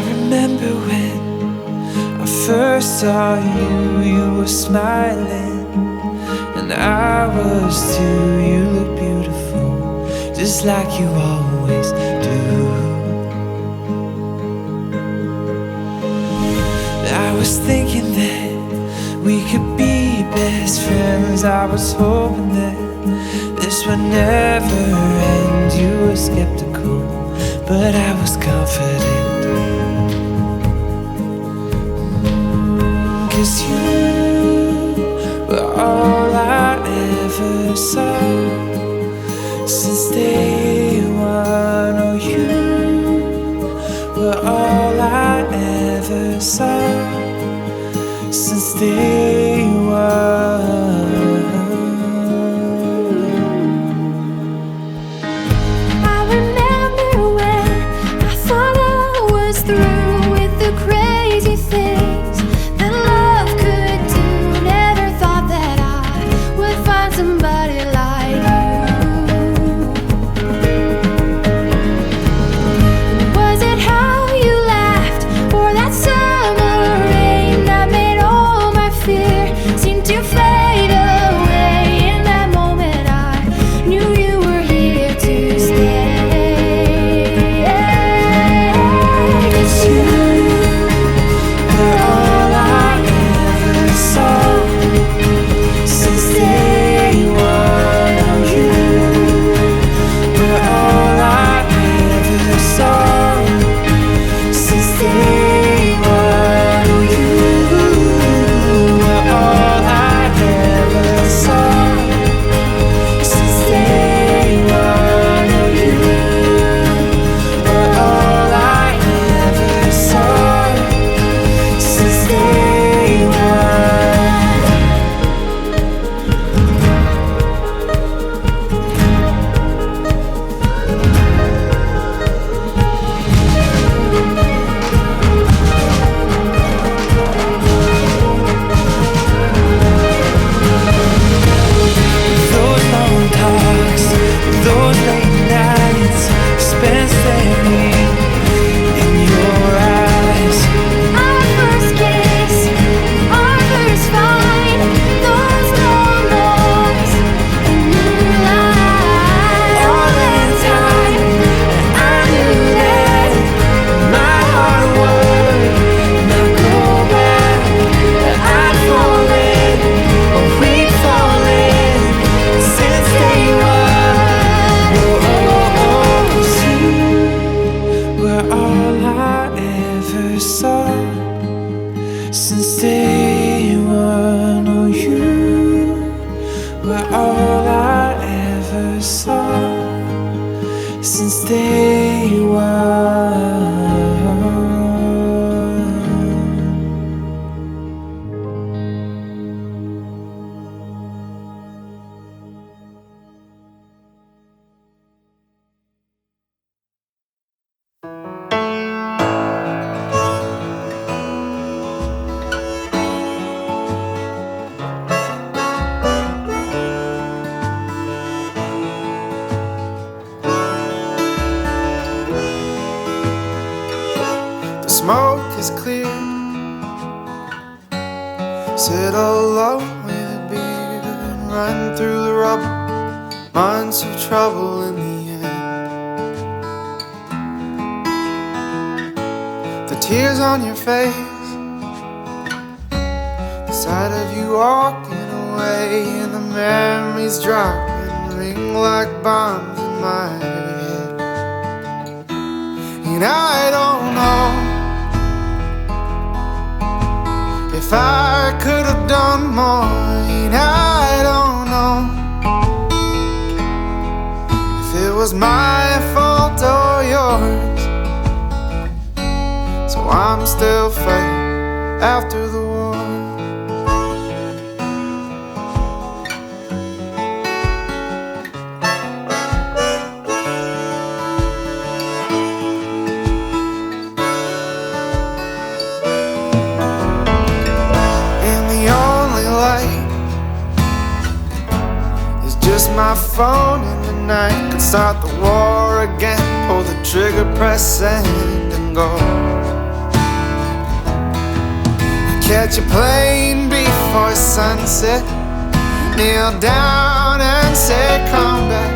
remember when I first saw you, you were smiling, and I was too. You look beautiful, just like you always do. I was thinking that we could be best friends. I was hoping that this would never end. You were skeptical, but I was confident. 'Cause you were all I ever saw since day one. Oh, you were all I ever saw since day one. I remember when I thought I was through with the crazy things that love could do. Never thought that I would find somebody like you. Was it how you laughed or that summer rain that made all my fear seem to fade away? In that moment I knew you were here to stay. 'Cause you Were all I ever saw since day one. Oh, you were all I ever saw since day one. Oh, you were all I ever saw since day one. Oh, you were all I ever saw since day one. Those long talks, those late nights spent staring in your eyes. our first kiss, our first fight, those long walks in moonlight. All that time, I knew that my heart would not go back. I'd fallen, or we'd fallen since day one. Oh, oh, oh, 'cause you were all I ever saw since day one. Oh, you were all I ever saw since day one. The smoke is clear. Sit alone with a beer and run through the rubble. Months of trouble in the end. The tears on your face, the sight of you walking away, and the memories drop and ring like bombs in my head. And I don't know if I could have done more. And I don't know if it was my fault or yours. So I'm still fighting after the war. And the only light my phone in the night could start the war again. Pull the trigger, press send and go. Catch a plane before sunset. Kneel down and say come back.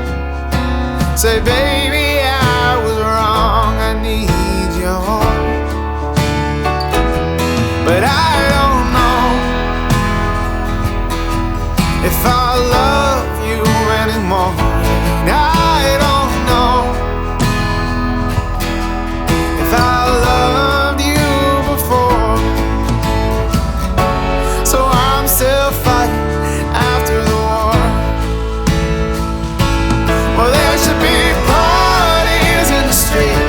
Say baby I was wrong, I need you home. But I don't know if I love you anymore. I don't know if I loved you before. So I'm still fighting after the war. Well, there should be parties in the street.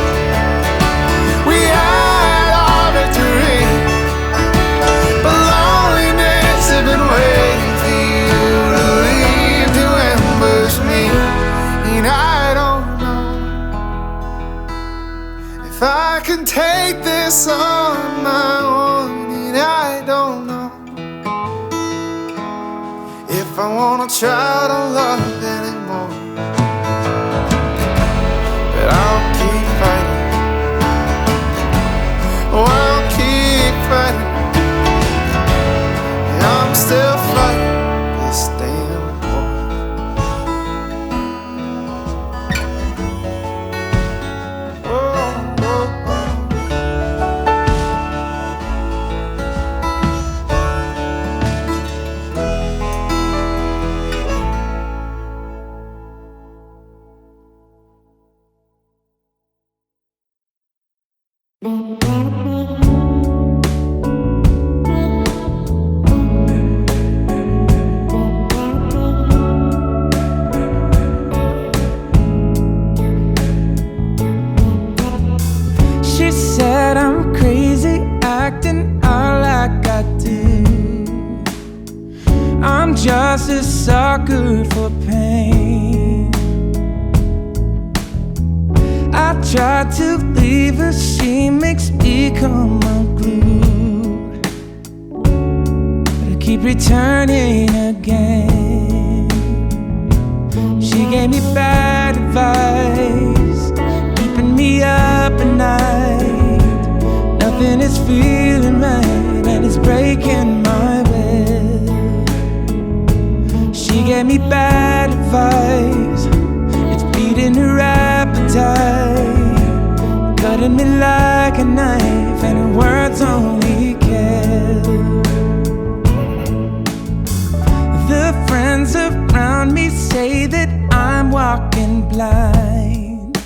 We had our victory, but loneliness has been waiting for you to leave to ambush me. And I don't know if I can take this on my own. And I don't know if I wanna try to love anymore. But I'll keep fighting. Oh, I'll keep fighting. And I'm still fighting this damn war. Oh, oh, oh. She said I'm crazy, acting out like I did. I'm just a sucker for pain. I tried to leave her, she makes me come unglued. But I keep returning again. She gave me bad advice, keeping me up at night. Nothing is feeling right and it's breaking my will. She gave me bad advice, it's beating her appetite, cutting me like a knife, and her words only kill. The friends around me say that I'm walking blind.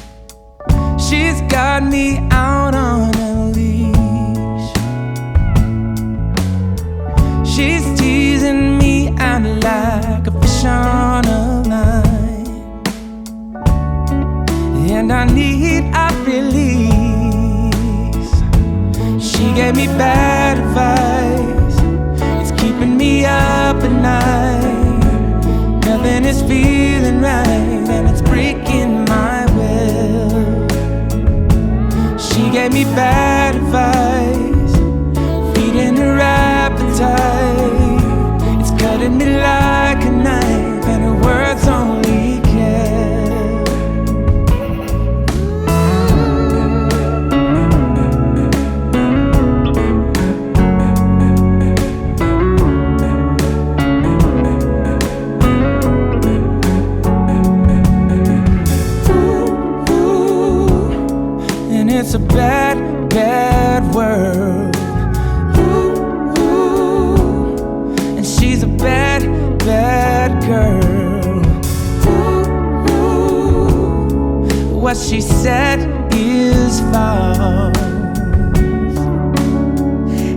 She's got me out on a leash. She's teasing me out like a fish on a line, and I need a release. She gave me bad advice, it's keeping me up at night. Nothing is feeling right and it's breaking my will. She gave me bad advice, feeding her appetite. It's cutting me like a knife and her words only kill. And it's a bad, bad world. Ooh, ooh. And she's a bad, bad girl. Ooh, ooh. What she said is false,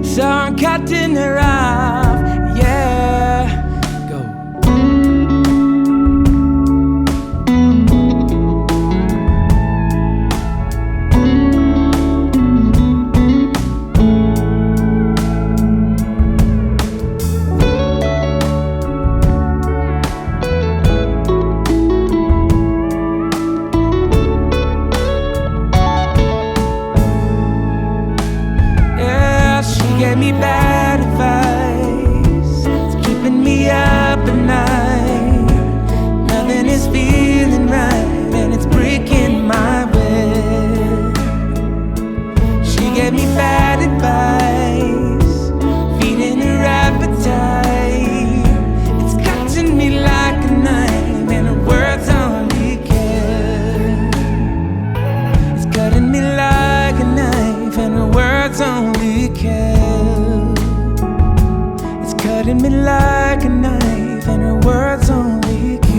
so I'm cutting her off. Yeah, go. Yeah, she gave me bad advice. cutting me like a knife, and her words only kill.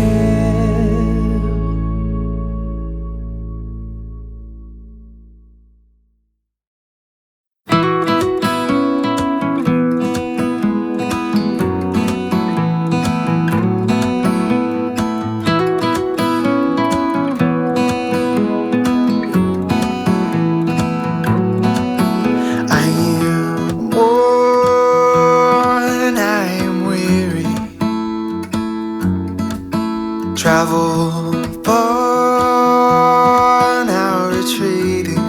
Travel far, now retreating.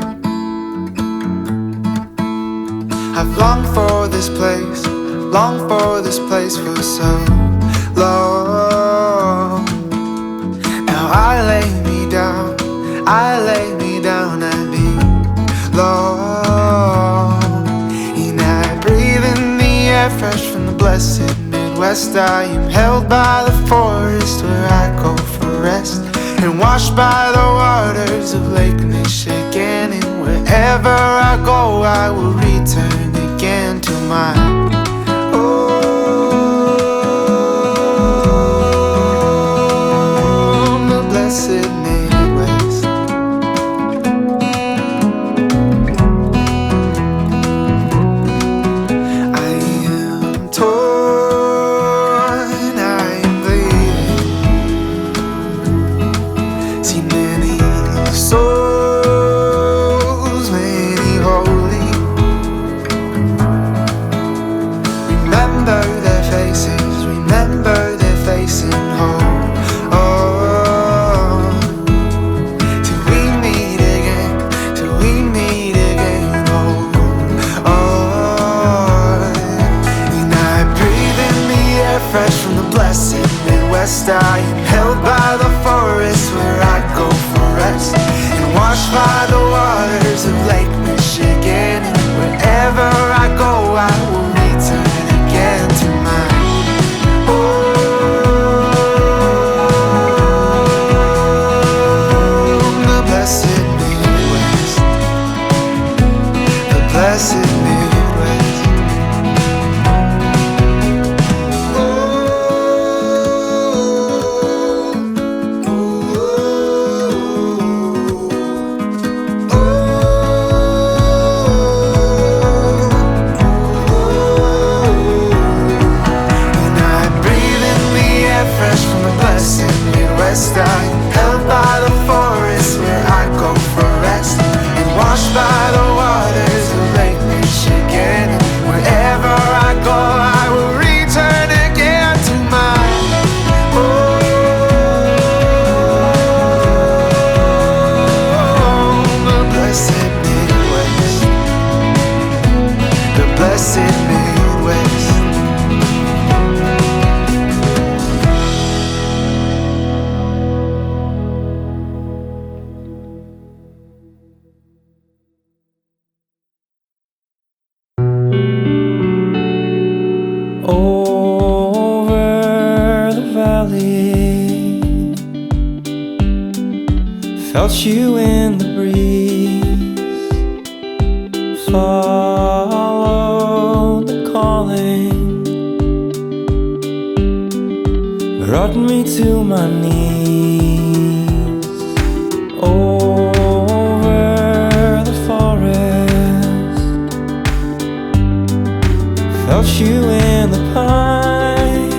I've longed for this place, longed for this place for so long. Now I lay me down and be long. And I breathe in the air fresh from the blessed Midwest. I am held by the forest where I go for rest, and washed by the waters of Lake Michigan. And wherever I go, I will return again to my home, the blessed Midwest. I am torn, I am bleeding. See many souls, many holy. Remember their faces, remember their faces home. Oh, till we meet again, till we meet again. Oh, oh. And I breathe in the air fresh from the blessed Midwest. I am held by the forest where I go for rest, and washed by the waters of Lake Michigan. And wherever I go, I will return again to my home, the blessed Midwest, the blessed Midwest. And I breathe in the air fresh from the blessed Midwest. I am held by the forest where I go for rest, and washed by the waters of Lake Michigan. And wherever I go, I will return again to my home, the blessed Midwest, the blessed Midwest. Over the valley, felt you in the breeze, followed the calling, brought me to my knees. Over the forest, felt you in the pine,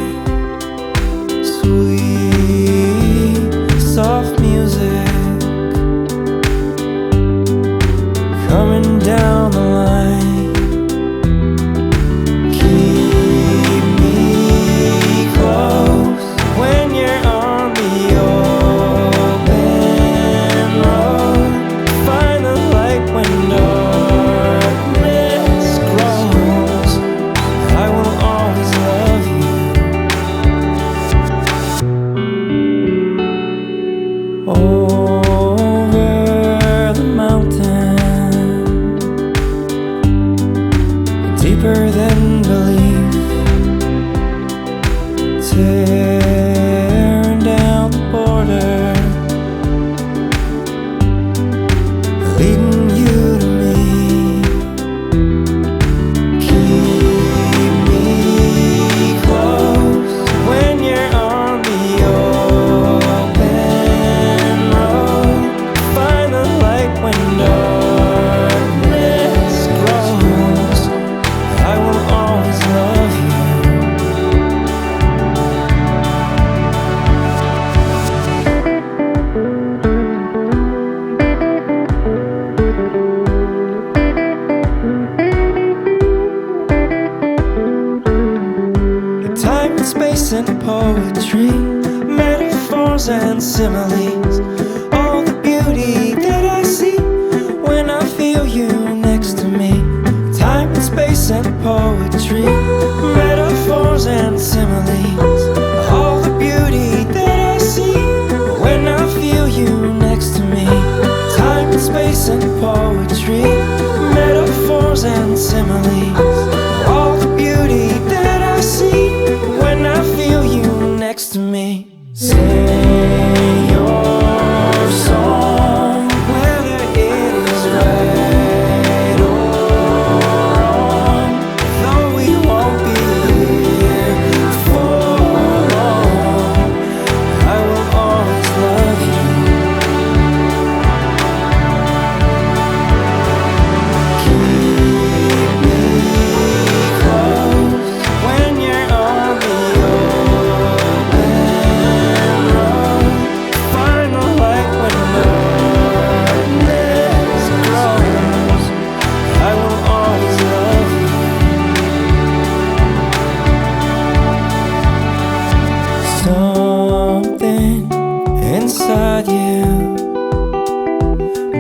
sweet, soft music coming down the line. Keep me close when you're on the open road. Find the light when darkness grows. I will always love you. Over the mountain, deeper than belief, tearing down the border, leading you to me. Keep me space and poetry, metaphors and similes, all the beauty that I see when I feel you next to me. Time and space and poetry, metaphors and similes, all the beauty that I see when I feel you next to me. Time and space and poetry, metaphors and similes, all the beauty that I see when I feel you next to me. Sing your song, whether it is right or wrong, though we won't be here for long, I will always love you. Keep me close when you're on the open road. Find the light when darkness grows. I will always love you. Something inside you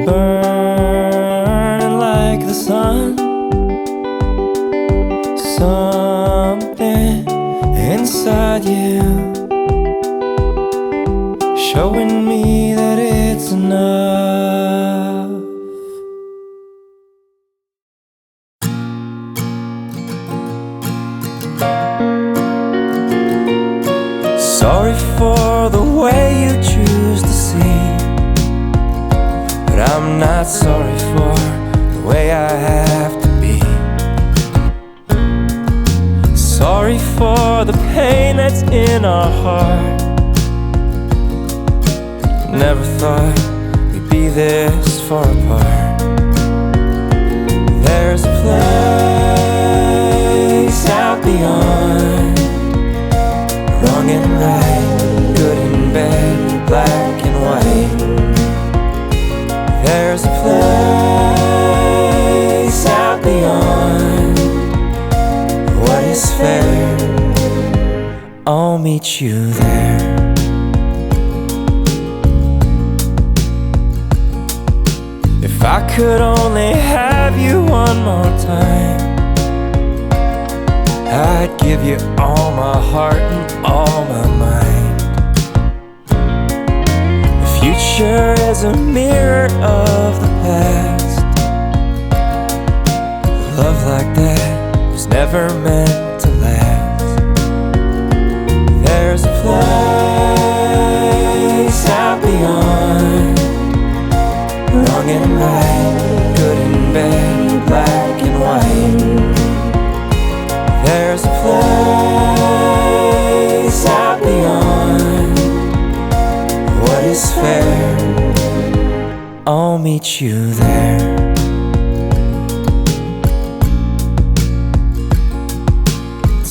burning like the sun. Something inside you showing me that it's enough. Sorry for the way you choose to see, but I'm not sorry for the way I have to be. Sorry for the pain that's in our heart. Never thought we'd be this far apart. There's a place out beyond, wrong and right, good and bad, black and white. There's a place out beyond, what is fair, I'll meet you there. If I could only have you one more time, I'd give you all my heart and all my mind. The future is a mirror of the past. Love like that was never meant to last. There's a place out beyond, wrong and right, good and bad, black and white. There's a place out beyond, what is fair, I'll meet you there.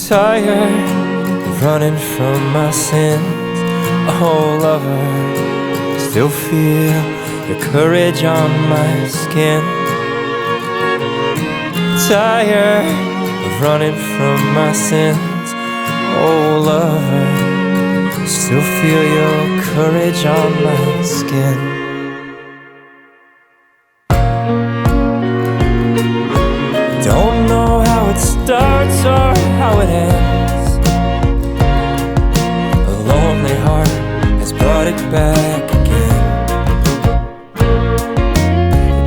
Tired of running from my sins, oh lover, still feel your courage on my skin. Tired of running from my sins, oh lover, still feel your courage on my skin. Don't know how it starts or how it ends. A lonely heart has brought it back again.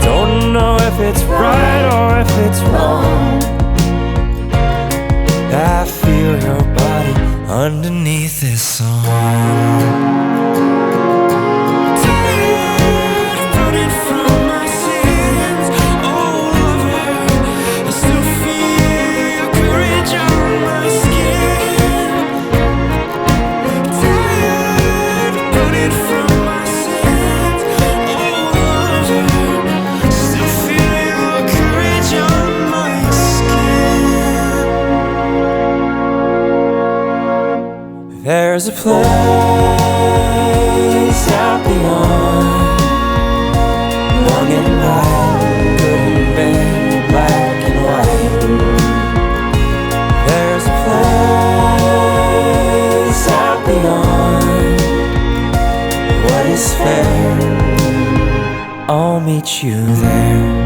Don't know if it's right or if it's wrong. I feel your body underneath this song. There's a place out beyond, wrong and right, good and bad, black and white. There's a place fair. I'll meet you there.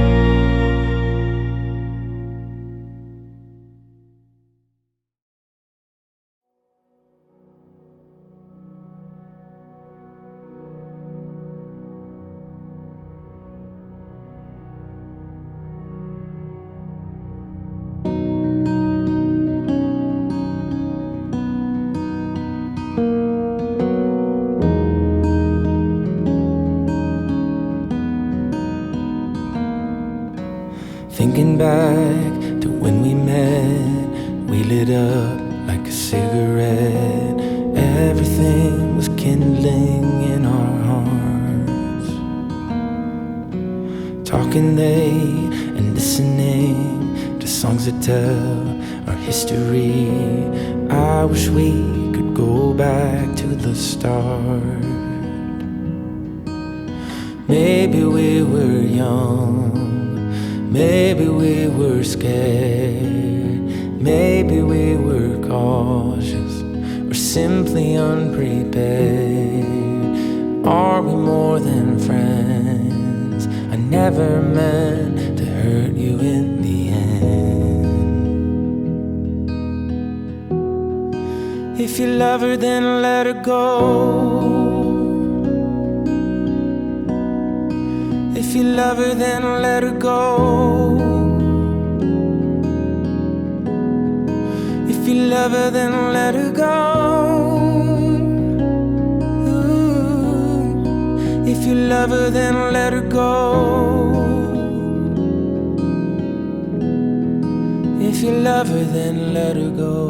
Thinking back to when we met, we lit up like a cigarette. Everything was kindling in our hearts. Talking late and listening to songs that tell our history. I wish we could go back to the start. Maybe we were young, maybe we were scared, maybe we were cautious, or simply unprepared. Are we more than friends? I never meant to hurt you in the end. If you love her, then let her go. If you love her, then let her go. If you love her, then let her go. Ooh. If you love her, then let her go. If you love her, then let her go.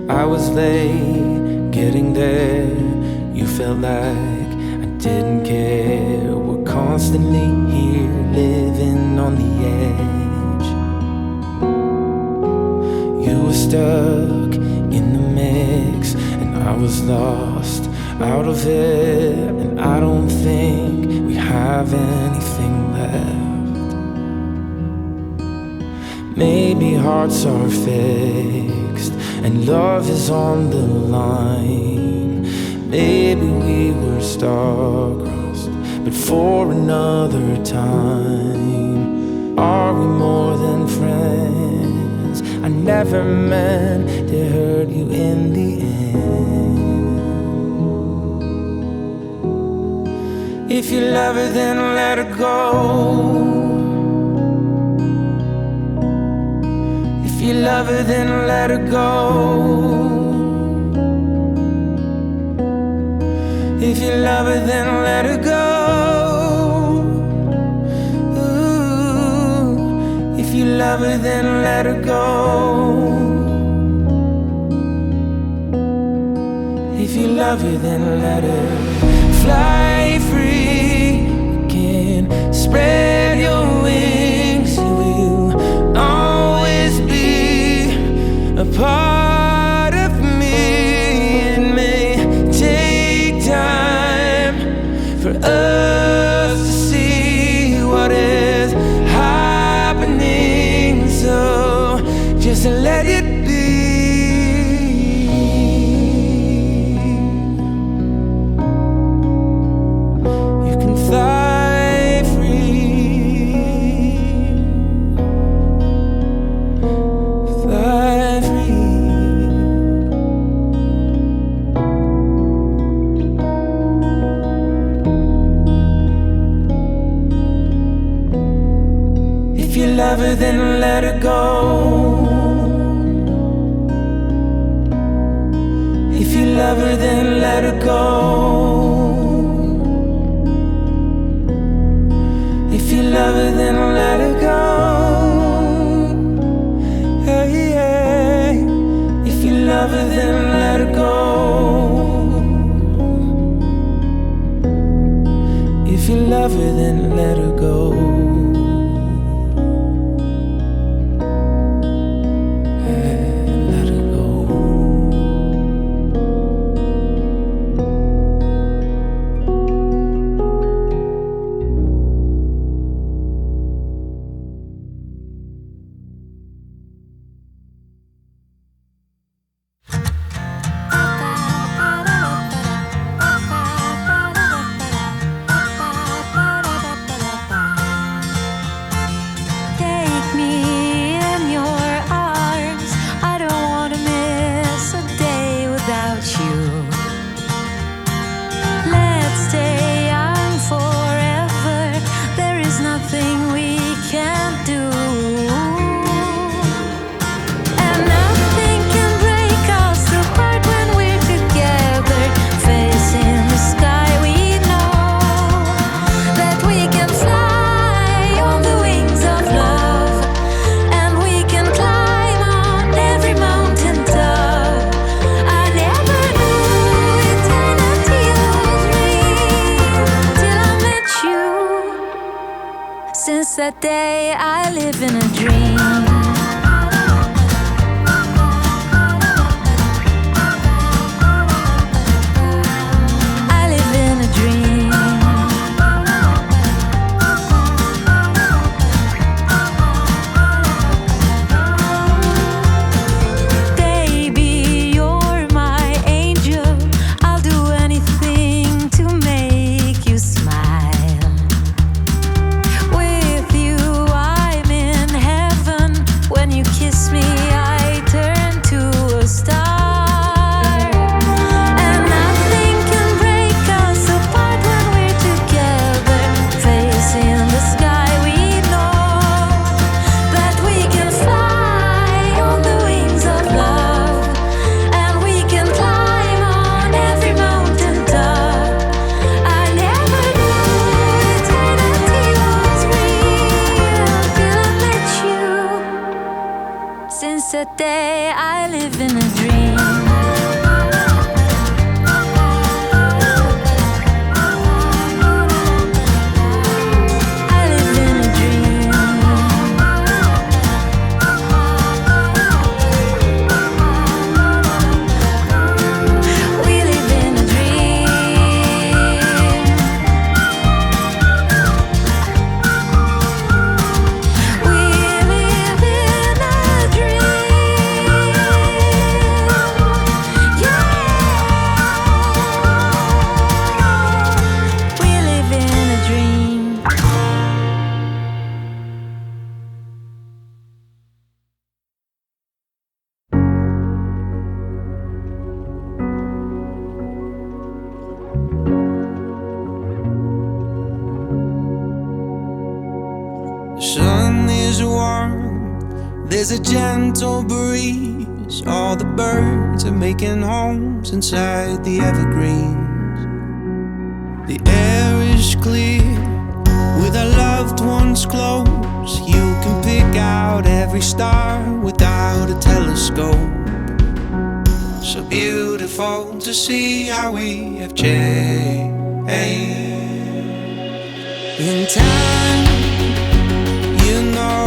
I was late getting there. You felt like I didn't care. We're constantly here, living on the edge. You were stuck in the mix, and I was lost out of it. And I don't think we have anything left. Maybe hearts are fixed and love is on the line. Maybe we were star-crossed, but for another time. Are we more than friends? I never meant to hurt you in the end. If you love her, then let her go. If you love her, then let her go. If you love her, then let her go. Ooh. If you love her, then let her go. If you love her, then let her fly free. You can spread your wings. You will always be a part of me. It may take time for us to see what is happening, so just let it be. You can fly free, fly free. If you love her, then let her go. If you love her, then let her go. If you love her, then let her go. Hey, hey. If you love her, then let her go. If you love her, then let her go. Let her go. Since that day I live in a dream. I live in a dream. Baby, you're my angel. I'll do anything to make you smile. With you I'm in heaven. When you kiss me I turn to a star. And nothing can break us apart when we're together. Facing the sky we know that we can fly on the wings of love. And we can climb on every mountain top. I never knew eternity was real till I met you. Since that day I live in a dream. I live in a dream. We live in a dream. We live in a dream. Yeah. We live in a dream. The sun is warm, there's a gentle breeze. All the birds are making homes inside the evergreens. The air is clear, with our loved ones close. You can pick out every star without a telescope. So beautiful to see how we have changed. In time, you know,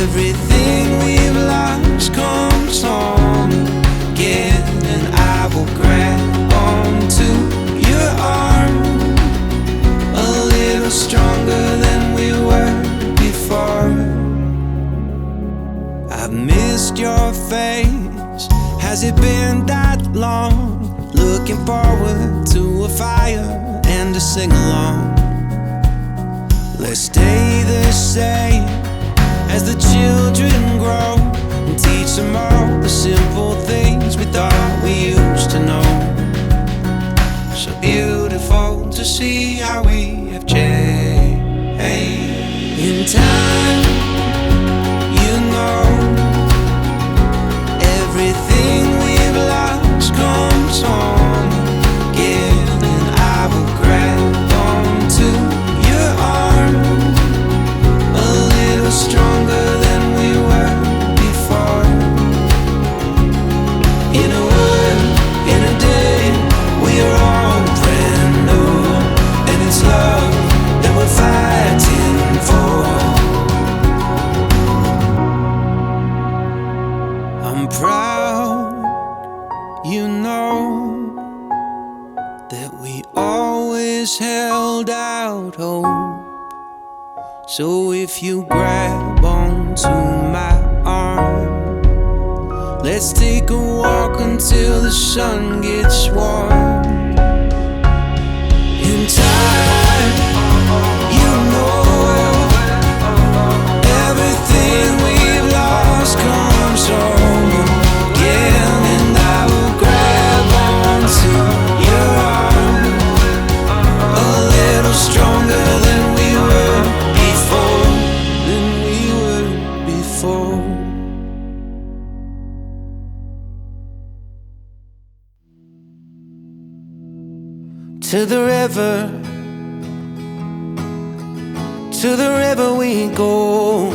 everything we've lost comes home again. And I will grab onto your arm, a little stronger than we were before. I've missed your face, has it been that long? Looking forward to a fire and a sing-along. Let's stay the same as the children grow, and teach them all the simple things we thought we used to know. So beautiful to see how we have changed. In time, you know, everything we've lost comes home again. And I will grab onto your arm, a little stronger than we were before. In a word, in a day, we are all brand new, and it's love that we're fighting for. I'm proud, you know, that we always held out hope. So if you grab onto my arm, let's take a walk until the sun gets warm. In time, you know, everything we've lost comes home again. And I will grab onto your arm, a little stronger than we were before. To the river we go.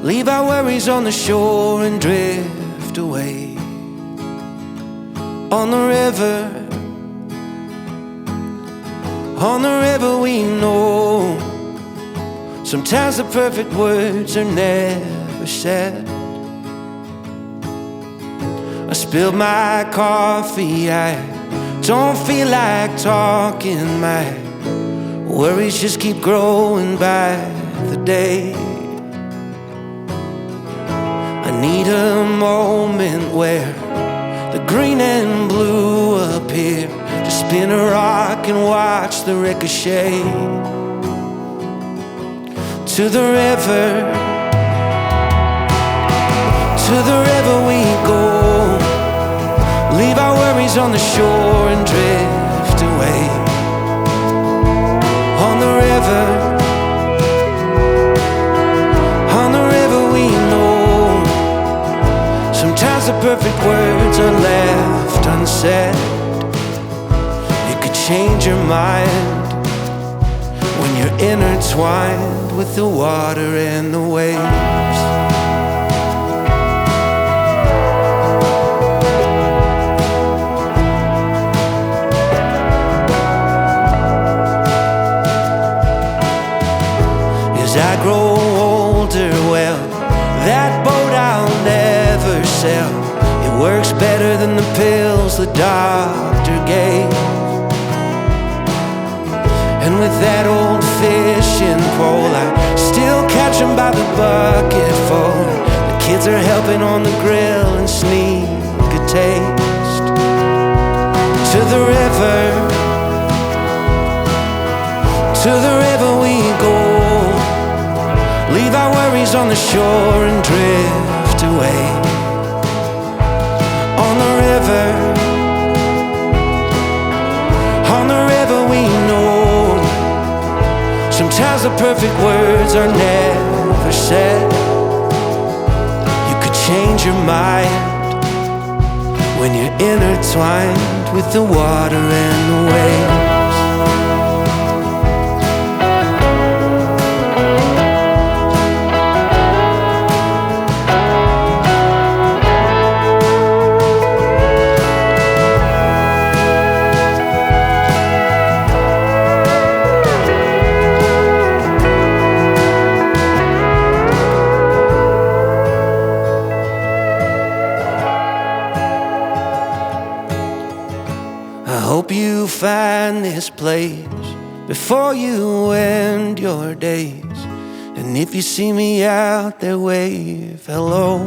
Leave our worries on the shore and drift away. On the river we know Sometimes the perfect words are never said. I spilled my coffee, I don't feel like talking. My worries just keep growing by the day. I need a moment where the green and blue appear, to spin a rock and watch the ricochet. To the river, to the river we go. Leave our worries on the shore and drift away. On the river, on the river we know. Sometimes the perfect words are left unsaid. You could change your mind when you're intertwined with the water and the waves. As I grow older, well, that boat I'll never sail. It works better than the pills the doctor gave. And with that old fishing pole, I still catch 'em by the bucketful. The kids are helping on the grill and sneak a taste. To the river, to the river we go. Leave our worries on the shore and drift away. On the river, on the river we know. Sometimes the perfect words are never said. You could change your mind when you're intertwined with the water and the waves. Find this place before you end your days. And if you see me out there, wave hello.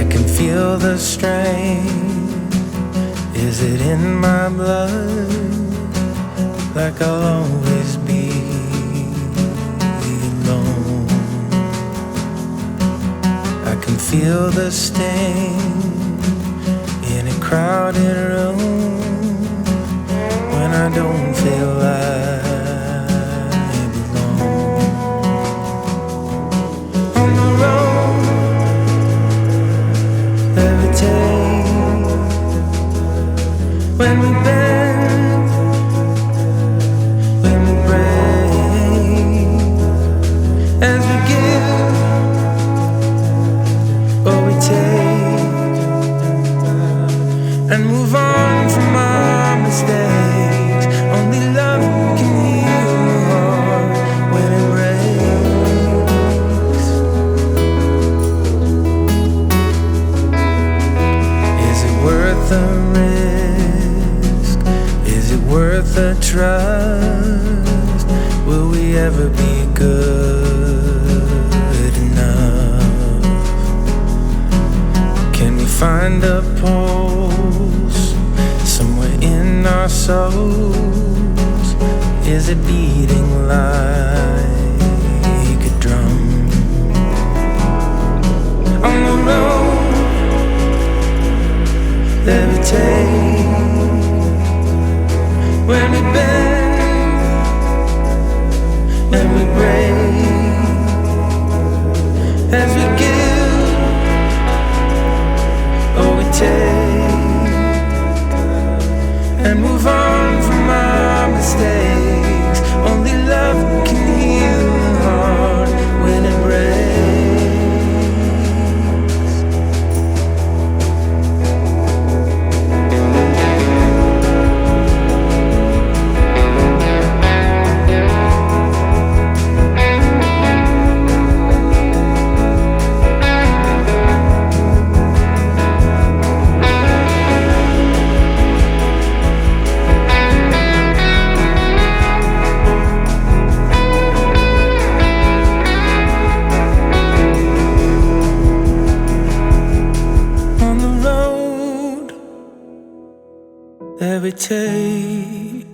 I can feel the strain. Is it in my blood? Like I'll always be alone. I can feel the sting in a crowded room when I don't feel I belong. On the road, levitate. When we bend, when we break, as we give or we take, and move on from our mistakes. Only love can heal the heart when it breaks. Is it worth the risk? Is it worth the trust? Will we ever be good enough? Can we find a pulse somewhere in our souls? Is it beating like a drum? On the road, levitate. When we bend, when we break, as we give or we take, and move on from our mistakes. that we take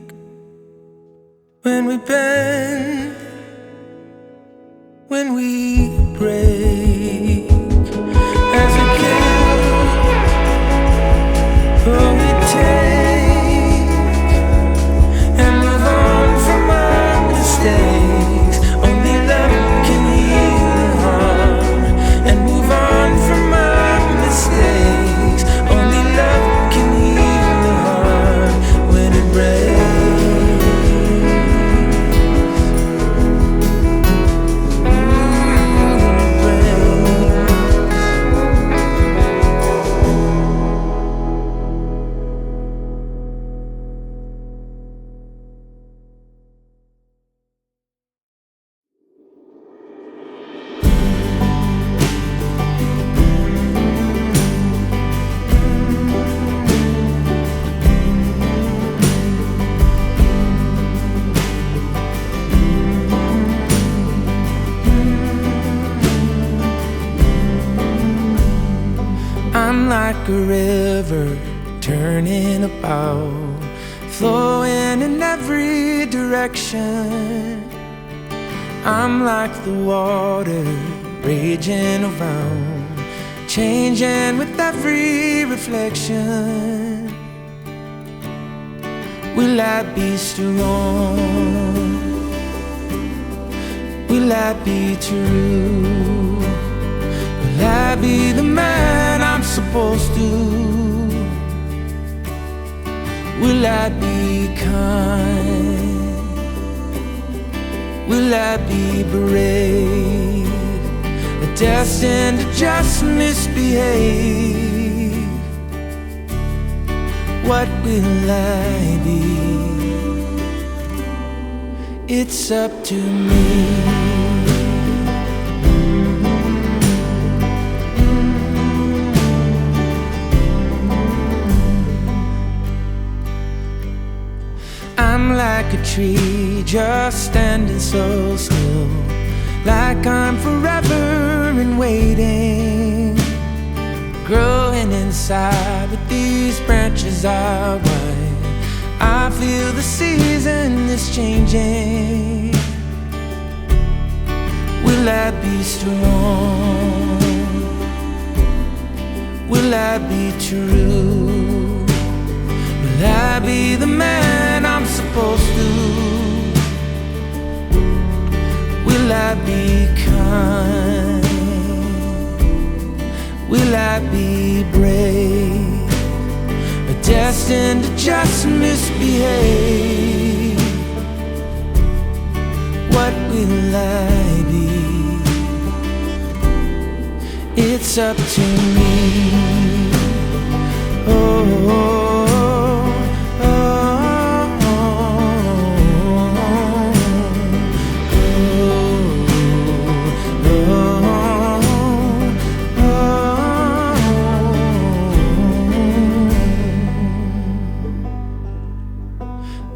when we bend, when we break, as we give, oh, we take and move on from our mistakes. Only love can heal the harm and move on from our mistakes. Only love can heal the heart when it breaks. I'm like a river turning about, flowing in every direction. I'm like the water raging around, changing with every reflection. Will I be strong? Will I be true? Will I be the man I'm supposed to? Will I be kind? Will I be brave? Or destined to just misbehave? What will I be? It's up to me. I'm like a tree just standing so still, like I'm forever in waiting, growing inside with these branches out wide. I feel the season is changing. Will I be strong? Will I be true? Will I be the man I'm supposed to? Will I be kind? Will I be brave? Or destined to just misbehave? What will I be? It's up to me. Oh.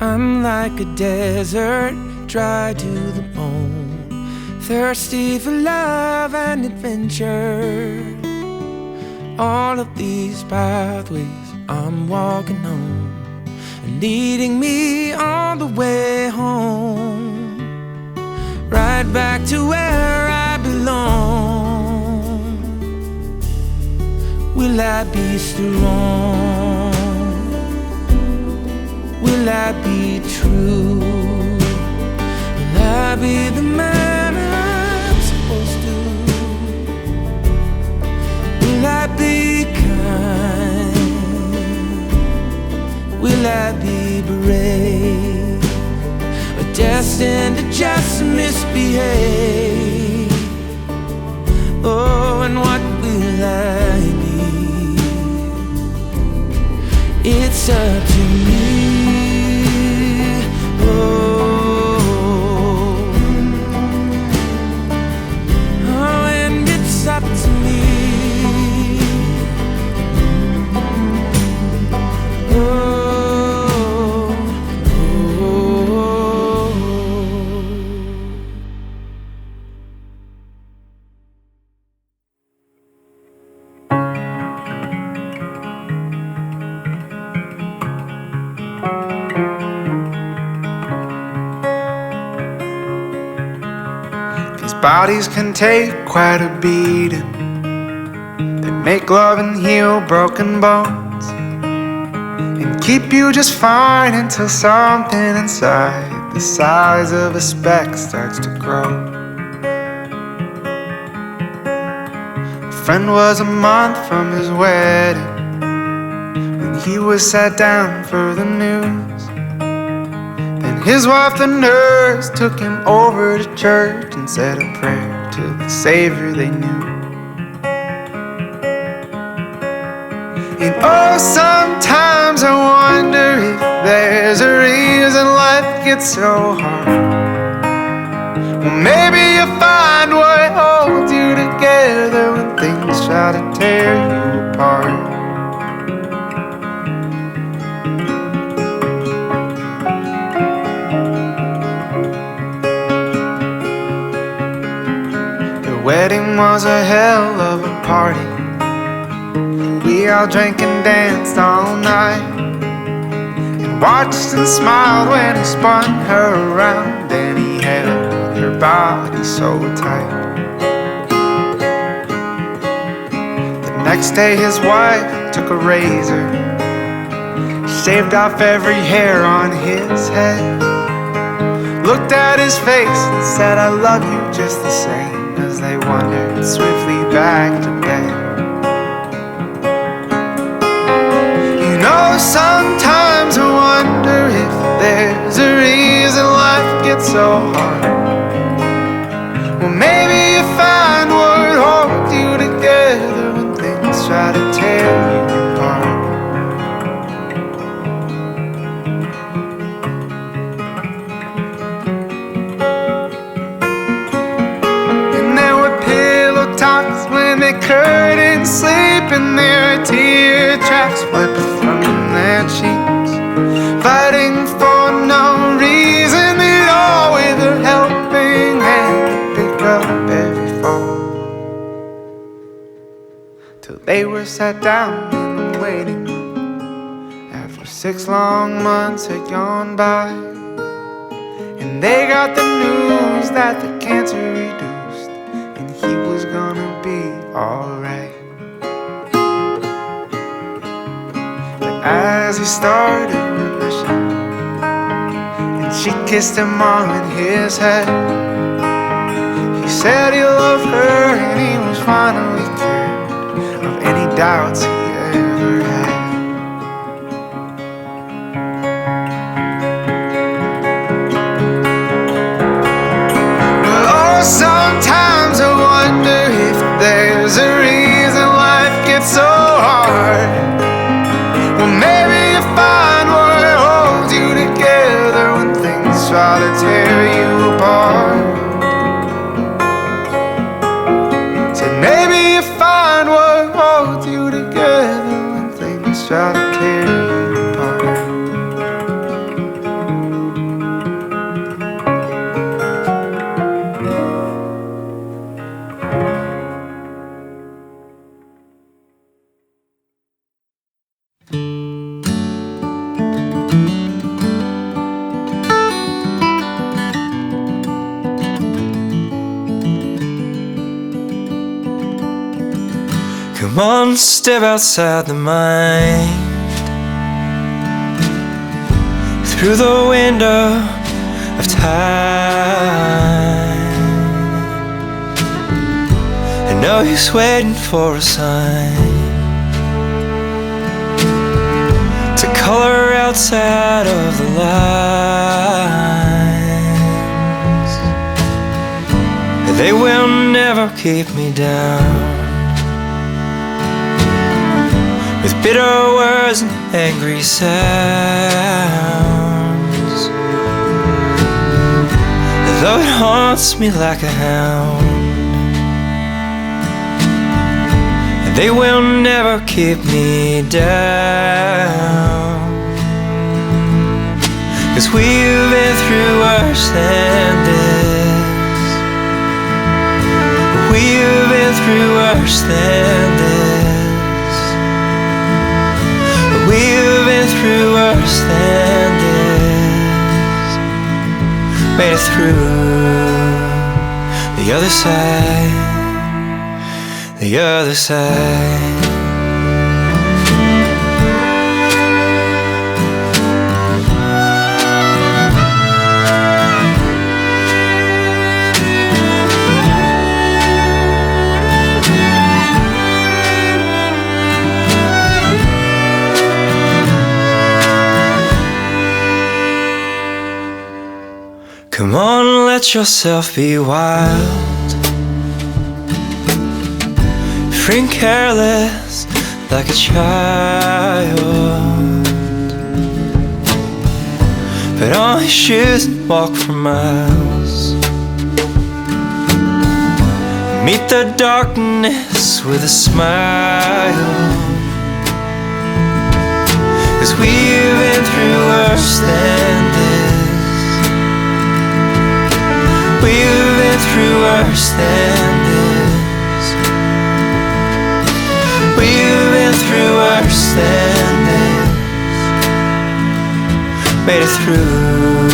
I'm like a desert, dry to the bone, thirsty for love and adventure. All of these pathways I'm walking on, and leading me all the way home, right back to where I belong. Will I be strong? Will I be true? Will I be the man I'm supposed to? Will I be kind? Will I be brave? Or destined to just misbehave? Oh, and what will I be? It's up to me. bodies can take quite a beating. They make love and heal broken bones, and keep you just fine until something inside the size of a speck starts to grow. A friend was a month from his wedding when he was sat down for the news. Then his wife, the nurse, took him over to church and said a prayer to the Savior they knew. And oh, sometimes I wonder if there's a reason life gets so hard. Well, maybe you'll find what holds you together when things try to tear you apart. The wedding was a hell of a party. We all drank and danced all night, and watched and smiled when he spun her around, and he held her body so tight. The next day his wife took a razor, shaved off every hair on his head, looked at his face and said, I love you just the same, as they wandered swiftly back to bed. Sometimes I wonder if there's a reason life gets so hard. Well, maybe you find what holds you together when things try to tear you apart. And there were pillow talks when they couldn't sleep, and there were tear tracks swept from their cheeks, fighting for no reason at all, with a helping hand to pick up every fall, till they were sat down in the waiting room after 6 long months had gone by, and they got the news that the cancer reduced and he was gonna be alright. As he started remission, and she kissed him on his head, he said he loved her and he was finally cured of any doubts he ever had. Well, oh, sometimes I wonder if there's a reason life gets so hard. Well, maybe you find what holds you together when things try to tear you apart. Said maybe you find what holds you together when things try to tear you apart. Come on, step outside the mind, through the window of time. I know he's waiting for a sign to color outside of the lines. They will never keep me down with bitter words and angry sounds. Though it haunts me like a hound, they will never keep me down. 'Cause we've been through worse than this. We've been through worse than this. We've been through worse than this. Made it through the the other side, the other side. Come on, let yourself be wild, free and careless like a child. Put on your shoes and walk for miles. Meet the darkness with a smile. 'Cause we've been through worse than this. We've been through worse than this. We've been through worse than this. Made it through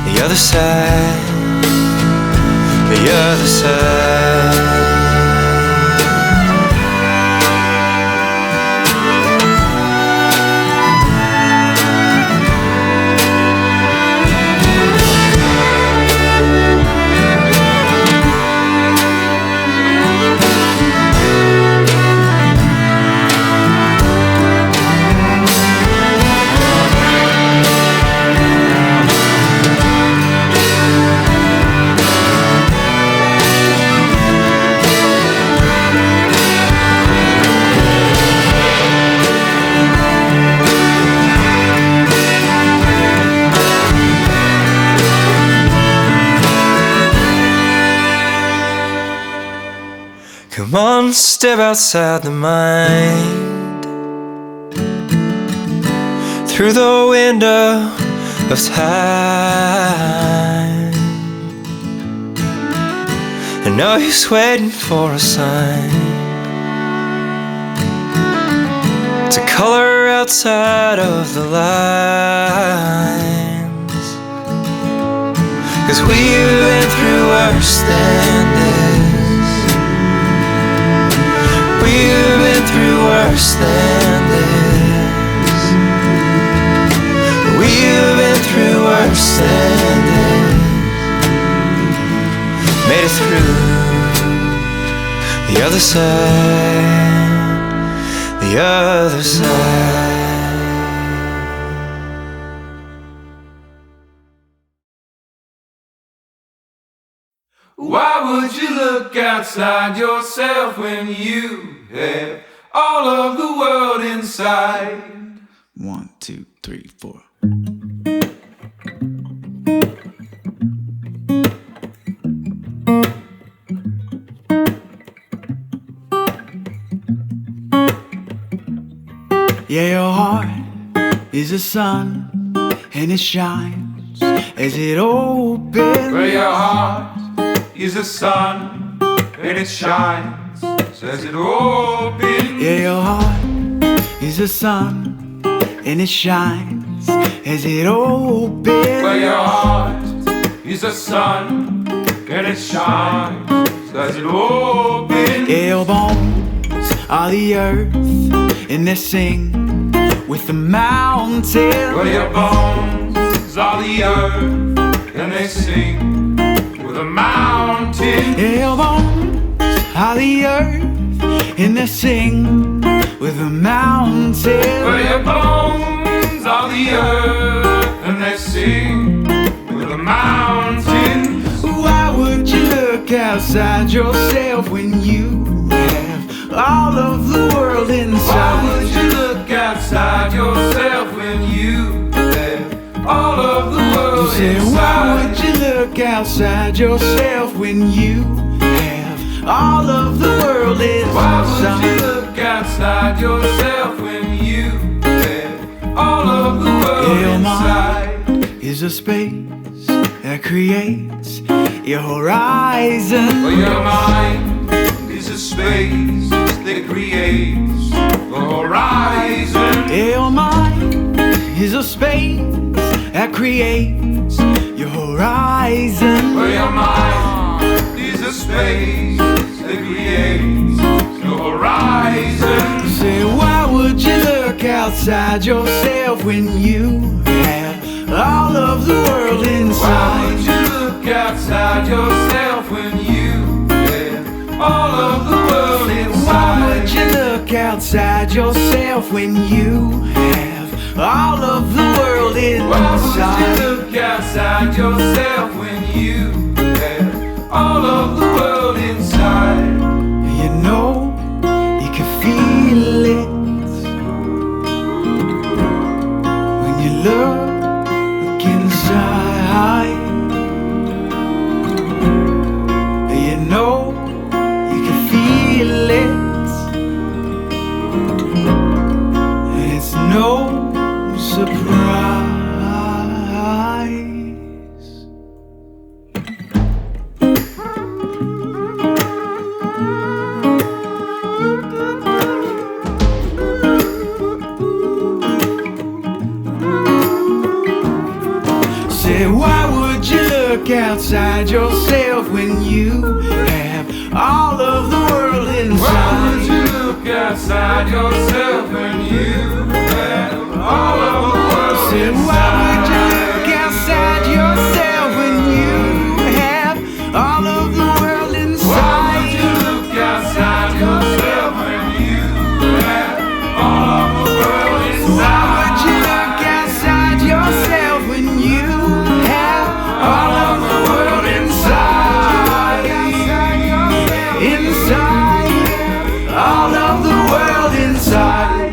the other side, the other side. Come on, step outside the mind, through the window of time. I know he's waiting for a sign to color outside of the lines. 'Cause we've been through worse than this. We've been through worse than this. We've been through worse than this. Made it through the other side, the other side. Why would you look outside yourself when you have all of the world inside? 1, 2, 3, 4. Yeah, your heart is a sun and it shines as it opens. Where your heart is a sun and it shines as it opens. Yeah, your heart is a sun and it shines as it opens. Where your heart is a sun and it shines as it opens. Yeah, your bones are the earth and they sing with the mountains. Where your bones are the earth and they sing with the mountains. Yeah, your bones are the earth and they sing with the mountains. Where your bones are the earth and they sing with the mountains. Why would you look outside yourself when you have all of the world inside? Why would you look outside yourself when you have all of the world inside? Why would you look outside yourself when you have all of the world inside? Why would you look outside yourself when you have all of the world inside? Is a space that creates your horizon. Well, your mind is a space that creates the horizon. Your mind is a space that creates your horizon. Well, your mind the space that creates your horizon. Say, why would you look outside yourself when you have all of the world inside? Why would you look outside yourself when you have all of the world inside? Why would you look outside yourself when you have all of the world inside? Why would you look outside yourself when you have all of the world inside? You know, you can feel it when you look inside. You know, you can feel it. It's no surprise. Say, why would you look outside yourself when you have all of the world inside? Why would you look outside yourself when you have all of the world Say, inside? why would you look outside yourself when you have all of the world inside? Why would you look outside yourself when you have all of the world inside? Why would you look outside yourself when you have all of the world inside? Inside, all of the world inside.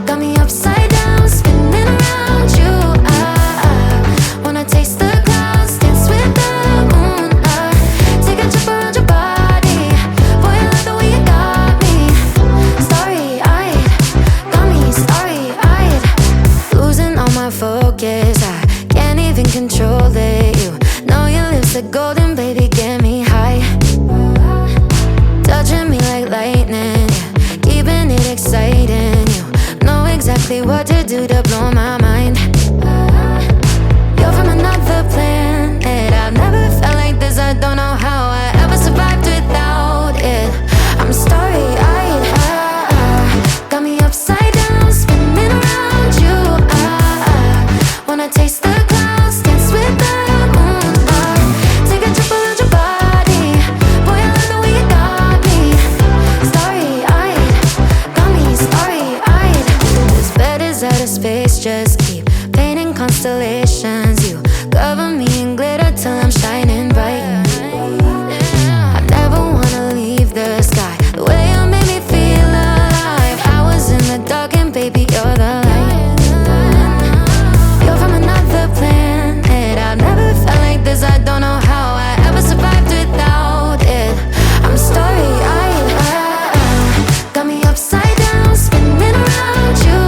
Got me upside down, spinning around you. Wanna taste the clouds, dance with the moon. Take a trip around your body. Boy, I love the way you got me. Starry-eyed, got me starry-eyed. Losing all my focus, I can't even control it. You know your lips are golden, baby, get me high. Touching me like lightning, yeah, keeping it exciting. You know exactly what to do to blow my mind. You're from another planet. I've never felt like this. I don't know how I ever survived without it. I'm starry-eyed. Got me upside down, spinning around you. Wanna taste the clouds, dance with the moon. Take a trip around your body. Boy, I love the way you got me. Starry-eyed, got me starry-eyed. This bed is out of space, just keep painting constellations. You cover me in glitter till I'm shining bright. I never wanna leave the sky. The way you made me feel alive. I was in the dark and baby, you're the light. You're from another planet. I've never felt like this. I don't know how I ever survived without it. I'm starry-eyed. Got me upside down, spinning around you.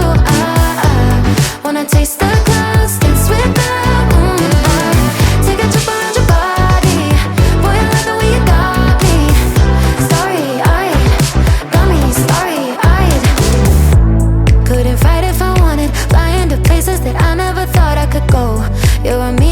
Wanna taste the clouds, dance with the moon. Take a trip around your body. Boy, I love the way you got me. Starry-eyed, got me starry-eyed. Couldn't fight if I wanted, flying to places that I never thought I could go. You and me